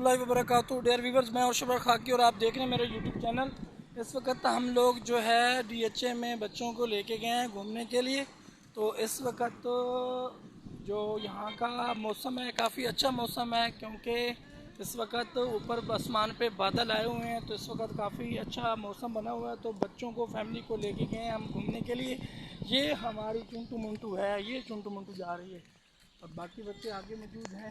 रहमतुल्लाहि व बरकातुहू। Dear viewers, मैं और शबर खाकी और आप देख रहे हैं मेरा यूट्यूब चैनल। इस वक्त हम लोग जो है DHA में बच्चों को लेके गए हैं घूमने के लिए। तो इस वक्त जो यहाँ का मौसम है काफ़ी अच्छा मौसम है, क्योंकि इस वक्त ऊपर आसमान पे बादल आए हुए हैं। तो इस वक्त काफ़ी अच्छा मौसम बना हुआ है। तो बच्चों को फैमिली को लेके गए हैं हम घूमने के लिए। ये हमारी चुंटू मुंटू है, ये चुंटू मुंटू जा रही है और बाकी बच्चे आगे मौजूद हैं।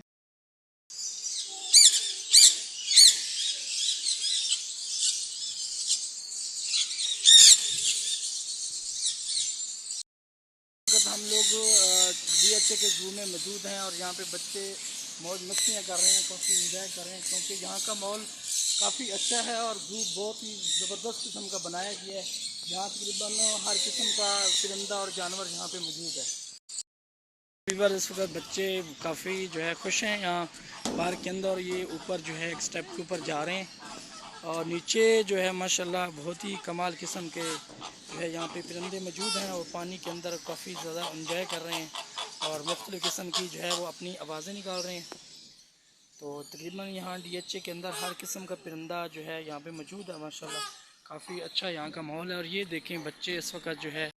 हम लोग DHA के ज़ू में मौजूद हैं और यहाँ पे बच्चे मौज मस्तियाँ कर रहे हैं, काफ़ी इंजॉय कर रहे हैं, क्योंकि यहाँ का माहौल काफ़ी अच्छा है और ज़ू बहुत ही ज़बरदस्त किस्म का बनाया गया है। यहाँ तकरीबन हर किस्म का परिंदा और जानवर यहाँ पे मौजूद है। वीवर इस वक्त बच्चे काफ़ी जो है खुश हैं यहाँ पार्क के अंदर। और ये ऊपर जो है एक स्टेप के ऊपर जा रहे हैं और नीचे जो है माशाल्लाह बहुत ही कमाल किस्म के जो है यहाँ पे परिंदे मौजूद हैं और पानी के अंदर काफ़ी ज़्यादा इंजॉय कर रहे हैं और मुख्तलिफ़ किस्म की जो है वो अपनी आवाज़ें निकाल रहे हैं। तो तकरीबन यहाँ DHA के अंदर हर किस्म का परिंदा जो है यहाँ पे मौजूद है माशाल्लाह। काफ़ी अच्छा यहाँ का माहौल है। और ये देखें बच्चे इस वक्त जो है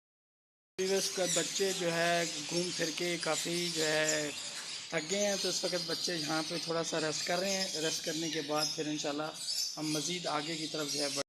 बच्चे जो है घूम फिर के काफ़ी जो है थक गए हैं। तो इस वक्त बच्चे यहाँ पे थोड़ा सा रेस्ट कर रहे हैं। रेस्ट करने के बाद फिर इंशाल्लाह हम मज़ीद आगे की तरफ जो है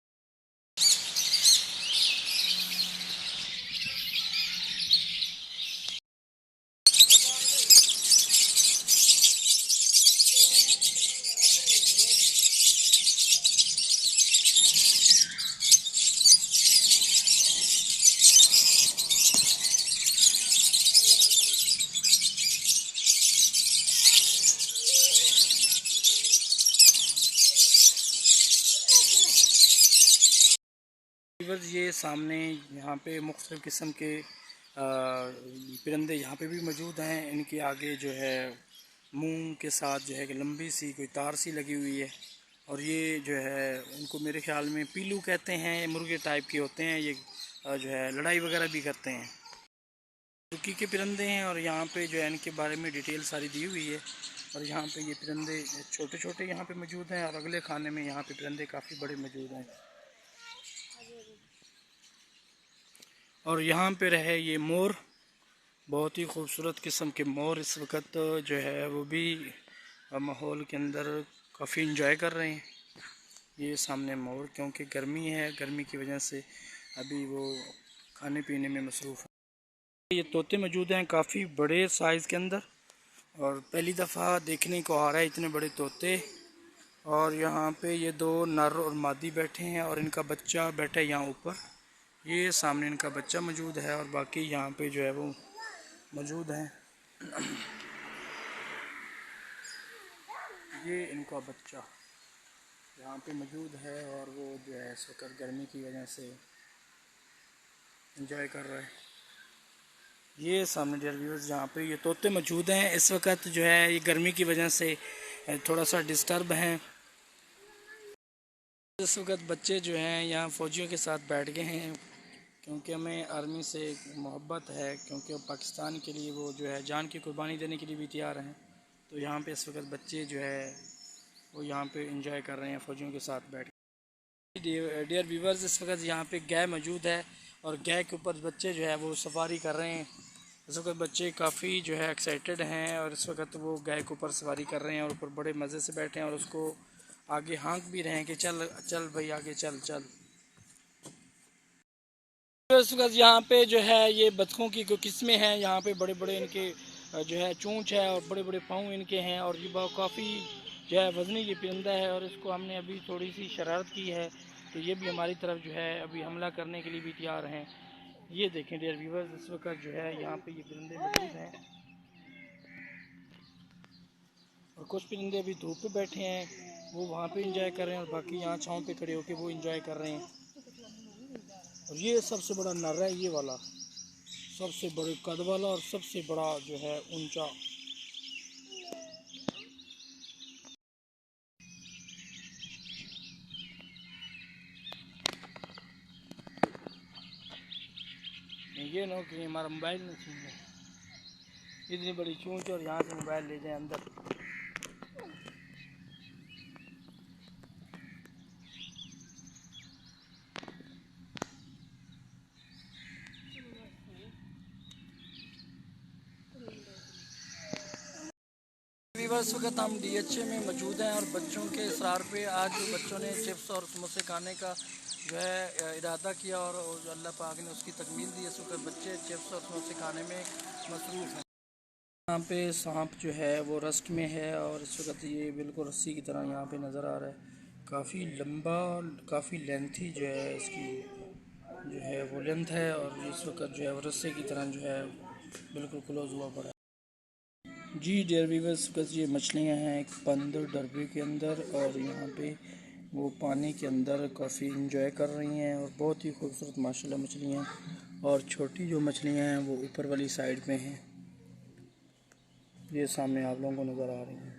ये सामने यहाँ पे मुख्तलिफ़ किस्म के परिंदे यहाँ पे भी मौजूद हैं। इनके आगे जो है मुंह के साथ जो है कि लंबी सी कोई तार सी लगी हुई है और ये जो है इनको मेरे ख्याल में पीलू कहते हैं, मुर्गे टाइप के होते हैं। ये जो है लड़ाई वगैरह भी करते हैं। तुर्की के परिंदे हैं और यहाँ पे जो है इनके बारे में डिटेल सारी दी हुई है। और यहाँ पे ये परिंदे छोटे छोटे यहाँ पे मौजूद हैं और अगले खाने में यहाँ पे परिंदे काफ़ी बड़े मौजूद हैं। और यहाँ पे रहे ये मोर, बहुत ही खूबसूरत किस्म के मोर इस वक्त जो है वो भी माहौल के अंदर काफ़ी इंजॉय कर रहे हैं। ये सामने मोर, क्योंकि गर्मी है, गर्मी की वजह से अभी वो खाने पीने में मसरूफ़ है। ये तोते मौजूद हैं काफ़ी बड़े साइज़ के अंदर और पहली दफ़ा देखने को आ रहा है इतने बड़े तोते। और यहाँ पे ये दो नर और मादी बैठे हैं और इनका बच्चा बैठा है यहाँ ऊपर। ये सामने इनका बच्चा मौजूद है और बाकी यहाँ पे जो है वो मौजूद हैं। ये इनका बच्चा यहाँ पे मौजूद है और वो जो है इस वक्त गर्मी की वजह से इंजॉय कर रहा है। ये सामने डियर व्यूअर्स यहाँ पे ये तोते मौजूद हैं। इस वक्त जो है ये गर्मी की वजह से थोड़ा सा डिस्टर्ब हैं। इस वक्त बच्चे जो हैं यहाँ फ़ौजियों के साथ बैठ गए हैं, क्योंकि हमें आर्मी से मोहब्बत है, क्योंकि पाकिस्तान के लिए वो जो है जान की कुर्बानी देने के लिए भी तैयार हैं। तो यहाँ पे इस वक्त बच्चे जो है वो यहाँ पे इंजॉय कर रहे हैं फ़ौजियों के साथ बैठ के। डियर व्यूवर्स, इस वक्त यहाँ पे गाय मौजूद है और गाय के ऊपर बच्चे जो है वो सवारी कर रहे हैं। इस वक्त बच्चे काफ़ी जो है एक्साइटेड हैं और इस वक्त वो गाय के ऊपर सवारी कर रहे हैं और ऊपर बड़े मज़े से बैठे हैं और उसको आगे हाँक भी रहे हैं कि चल चल भाई आगे चल चल। इस वक्त यहाँ पे जो है ये बतखों की कोई किस्में हैं। यहाँ पे बड़े बड़े इनके जो है चोंच है और बड़े बड़े पाँव इनके हैं और ये काफ़ी जो है वज़नी ये परिंदा है और इसको हमने अभी थोड़ी सी शरारत की है तो ये भी हमारी तरफ जो है अभी हमला करने के लिए भी तैयार हैं। ये देखें डियर व्यूवर्स, इस वक्त जो है यहाँ पे ये परिंदे मौजूद हैं और कुछ परिंदे अभी धूप पे बैठे हैं, वो वहाँ पे इंजॉय कर रहे हैं और बाकी यहाँ छाँव पे खड़े होकर वो इंजॉय कर रहे हैं। और ये सबसे बड़ा नर है, ये वाला सबसे बड़े कद वाला और सबसे बड़ा जो है ऊंचा। ये नो कि हमारा मोबाइल में छीन है, इतनी बड़ी चूंच और यहाँ से मोबाइल ले जाए अंदर। व्यूवर्स, वक्त हम डीएचए में मौजूद हैं और बच्चों के इसरार पे आज बच्चों ने चिप्स और समोसे खाने का जो है इरादा किया और जो अल्लाह पाक ने उसकी तकमील दी। इस वक्त बच्चे चिप्स और समोसे खाने में मसरूफ़ हैं। यहाँ पे सांप जो है वो रस्क में है और इस वक्त ये बिल्कुल रस्सी की तरह यहाँ पे नज़र आ रहा है। काफ़ी लंबा, काफ़ी लेंथी जो है इसकी जो है वो लेंथ है और इस वक्त जो है वो रस्से की तरह जो है बिल्कुल क्लोज हुआ पड़ा है। जी डियर व्यूअर्स, बस ये मछलियाँ हैं एक बंद डरबे के अंदर और यहाँ पे वो पानी के अंदर काफ़ी इंजॉय कर रही हैं और बहुत ही खूबसूरत माशाल्लाह मछलियाँ। और छोटी जो मछलियाँ हैं वो ऊपर वाली साइड में हैं, ये सामने आप लोगों को नज़र आ रही हैं।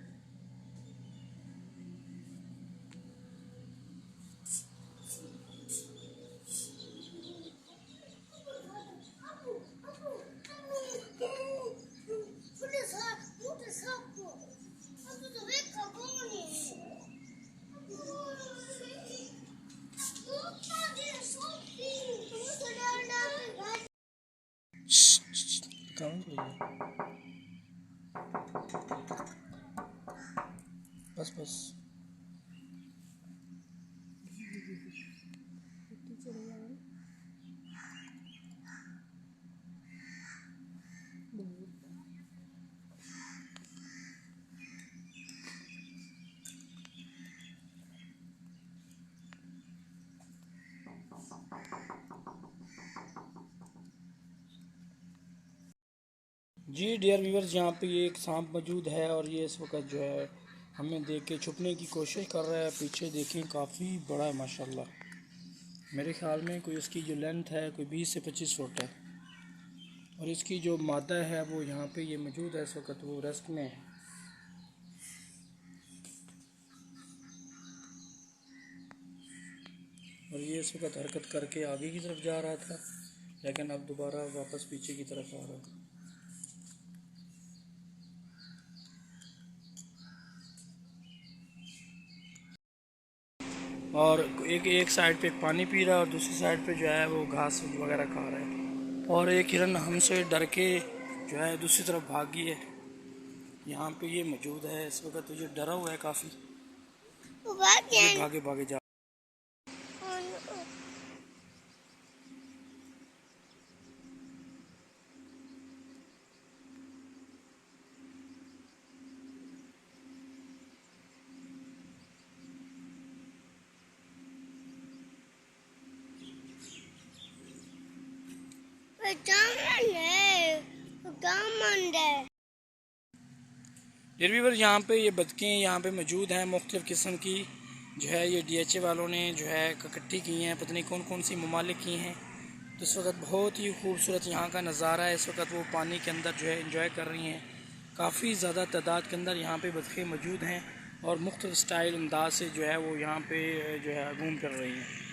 बस बस जी डियर व्यूअर्स, यहाँ पे ये एक सांप मौजूद है और ये इस वक्त जो है हमें देख के छुपने की कोशिश कर रहा है। पीछे देखें काफ़ी बड़ा है माशाल्लाह। मेरे ख्याल में कोई इसकी जो लेंथ है कोई 20 से 25 फुट है और इसकी जो मादा है वो यहाँ पे ये मौजूद है। इस वक्त वो रेस्ट में है और ये इस वक्त हरकत करके आगे की तरफ जा रहा था लेकिन अब दोबारा वापस पीछे की तरफ आ रहा है। और एक साइड पे पानी पी रहा है और दूसरी साइड पे जो है वो घास वगैरह खा रहा है। और एक हिरन हमसे डर के जो है दूसरी तरफ भागी है। यहाँ पे ये मौजूद है इस वक्त, तो ये डरा हुआ है काफ़ी, ये भागे भागे जा। रिवर यहाँ पे ये बतखें यहाँ पे मौजूद हैं मुख्तलिफ़ किस्म की, जो है ये डीएचए वालों ने जो है इकट्ठी की हैं, पता नहीं कौन कौन सी ममालिक की हैं। तो इस वक्त बहुत ही खूबसूरत यहाँ का नज़ारा है। इस वक्त वो पानी के अंदर जो है इंजॉय कर रही हैं। काफ़ी ज़्यादा तादाद के अंदर यहाँ पे बतखें मौजूद हैं और मुख्तलिफ़ स्टाइल अंदाज से जो है वो यहाँ पे जो है घूम कर रही हैं।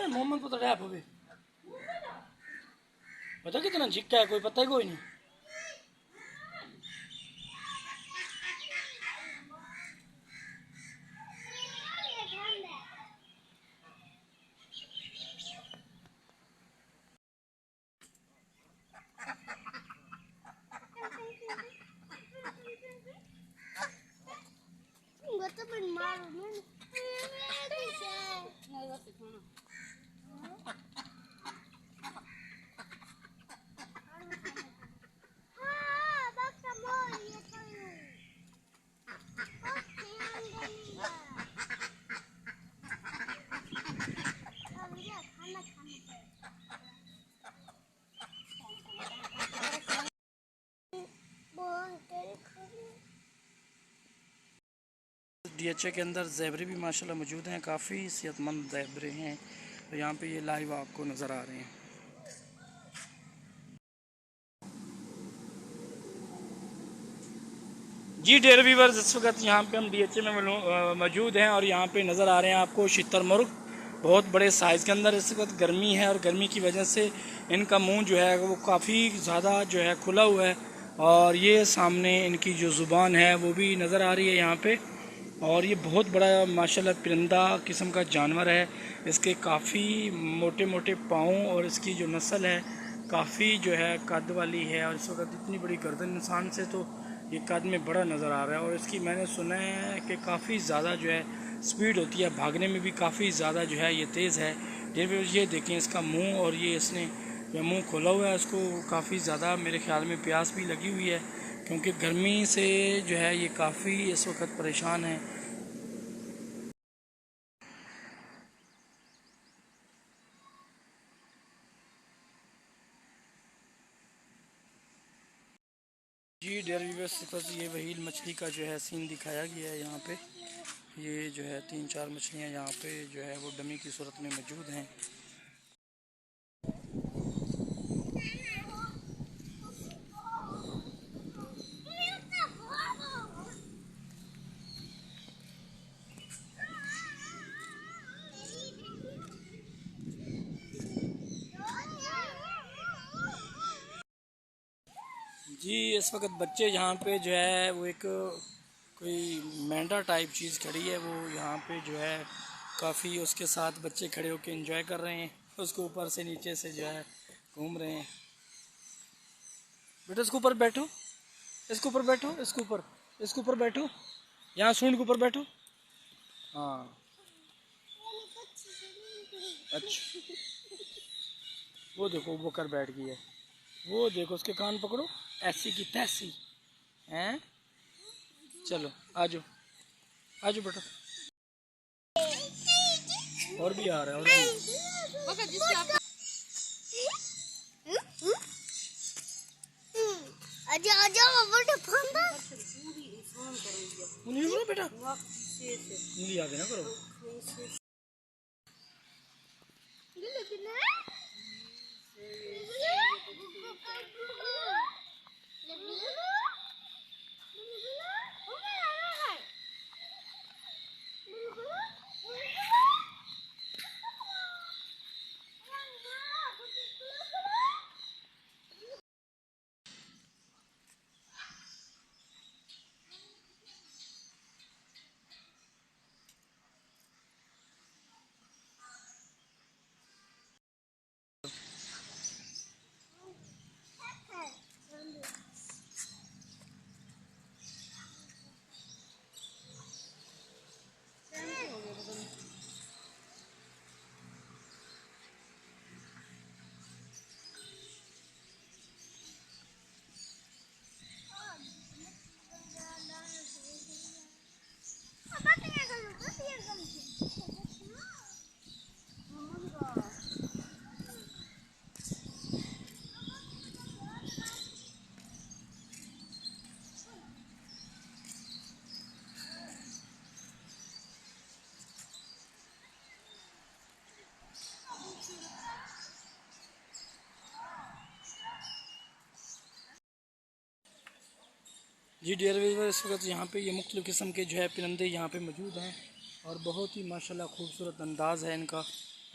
मोहम्मद को तो रैप हो गए, पता कितना झिक्का है, कोई पता ही कोई नहीं। डीएचए के अंदर ज़ेबरे भी माशाल्लाह मौजूद हैं, काफ़ी सेहतमंद ज़ेबरे हैं तो यहाँ पे ये लाइव आपको नज़र आ रहे हैं। जी डेयर व्यूअर्स, इस वक्त यहाँ पे हम DHA में मौजूद हैं और यहाँ पे नज़र आ रहे हैं आपको शुतुरमुर्ग, बहुत बड़े साइज़ के अंदर। इस वक्त गर्मी है और गर्मी की वजह से इनका मुंह जो है वो काफ़ी ज़्यादा जो है खुला हुआ है और ये सामने इनकी जो ज़ुबान है वो भी नज़र आ रही है यहाँ पे। और ये बहुत बड़ा माशाल्लाह परिंदा किस्म का जानवर है। इसके काफ़ी मोटे मोटे पाँव और इसकी जो नस्ल है काफ़ी जो है कद वाली है। और इस वक्त इतनी बड़ी गर्दन इंसान से तो ये कद में बड़ा नज़र आ रहा है। और इसकी मैंने सुना है कि काफ़ी ज़्यादा जो है स्पीड होती है, भागने में भी काफ़ी ज़्यादा जो है ये तेज़ है। ये देखें इसका मुंह, और ये इसने जो मुंह खोला हुआ है, इसको काफ़ी ज़्यादा मेरे ख्याल में प्यास भी लगी हुई है क्योंकि गर्मी से जो है ये काफ़ी इस वक्त परेशान है। जी डेयर व्यूअर्स, बस ये व्हेल मछली का जो है सीन दिखाया गया है यहाँ पे। ये जो है 3-4 मछलियाँ यहाँ पे जो है वो डमी की सूरत में मौजूद हैं। जी इस वक्त बच्चे यहाँ पे जो है वो एक कोई मेंढा टाइप चीज़ खड़ी है, वो यहाँ पे जो है काफ़ी उसके साथ बच्चे खड़े होकर एंजॉय कर रहे हैं। उसके ऊपर से नीचे से जो है घूम रहे हैं। बेटा इसके ऊपर बैठो, इसके ऊपर बैठो, इसके ऊपर बैठो, यहाँ सूंड के ऊपर बैठो। हाँ अच्छा, वो देखो वो कर बैठ गई है, वो देखो उसके कान पकड़ो, ऐसी की तैसी हैं। चलो आजो, आजो बेटा, और भी आ रहा है, और भी। आजा आजा बेटा, फांदा उंगली करो बेटा, उंगली आगे ना करो। जी डियर व्यूअर, इस वक्त यहाँ पे ये मुख्तलिफ़ किस्म के जो है परिंदे यहाँ पे मौजूद हैं और बहुत ही माशाल्लाह खूबसूरत अंदाज़ है इनका।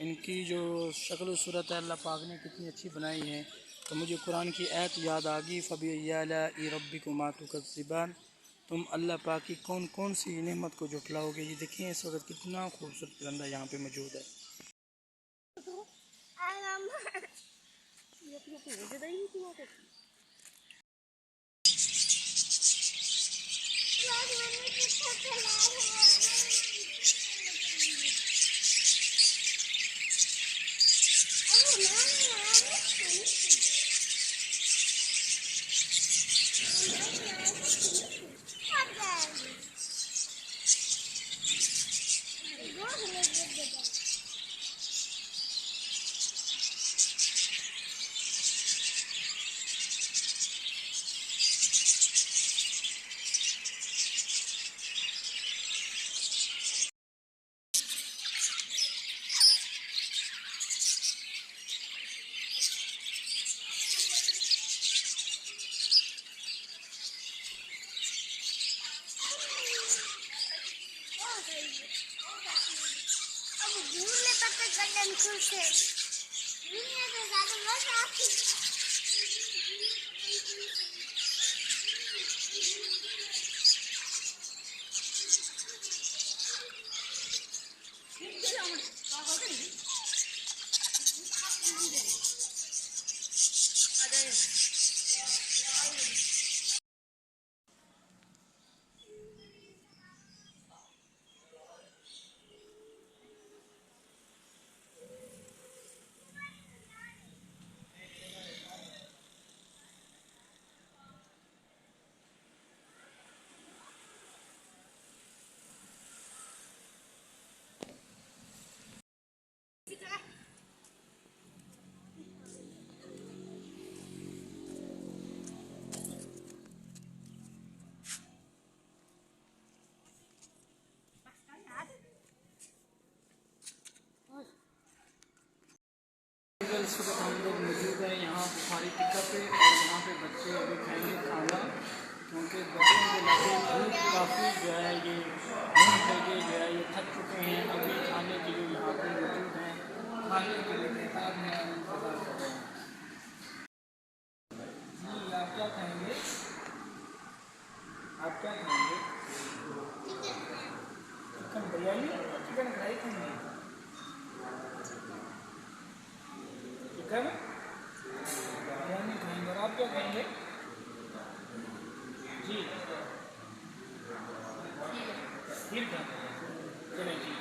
इनकी जो शक्ल सूरत है अल्लाह पाक ने कितनी अच्छी बनाई है। तो मुझे कुरान की आयत याद आ गई, फ़बिअय्यि रब्बिकुमा तुकज़्ज़िबान, तुम अल्लाह पाक की कौन कौन सी नेमत को जुटलाओगे। ये देखिए इस वक्त कितना खूबसूरत परिंदा यहाँ पे मौजूद है। बटन खुल से दुनिया से ज्यादा मजा आती इस वक्त हम लोग मौजूद हैं यहाँ हमारी टिकट पे और यहाँ पे बच्चे अभी खाएंगे खाना, क्योंकि बच्चों को लगे भूख काफ़ी जो है ये भूख लगे जो है ये थक चुके हैं, अभी खाने के लिए यहाँ पे मौजूद हैं, खाने के लिए बेताब में इंतज़ार कर रहे हैं। जी आप क्या खाएँगे? आप क्या खाएँगे? चिकन बिरयानी, चिकन फ्राई खाएँगे? चिकन बिरयानी खाएंगे। और आप क्या खाएंगे? जी खीर खाएंगे। चलें जी।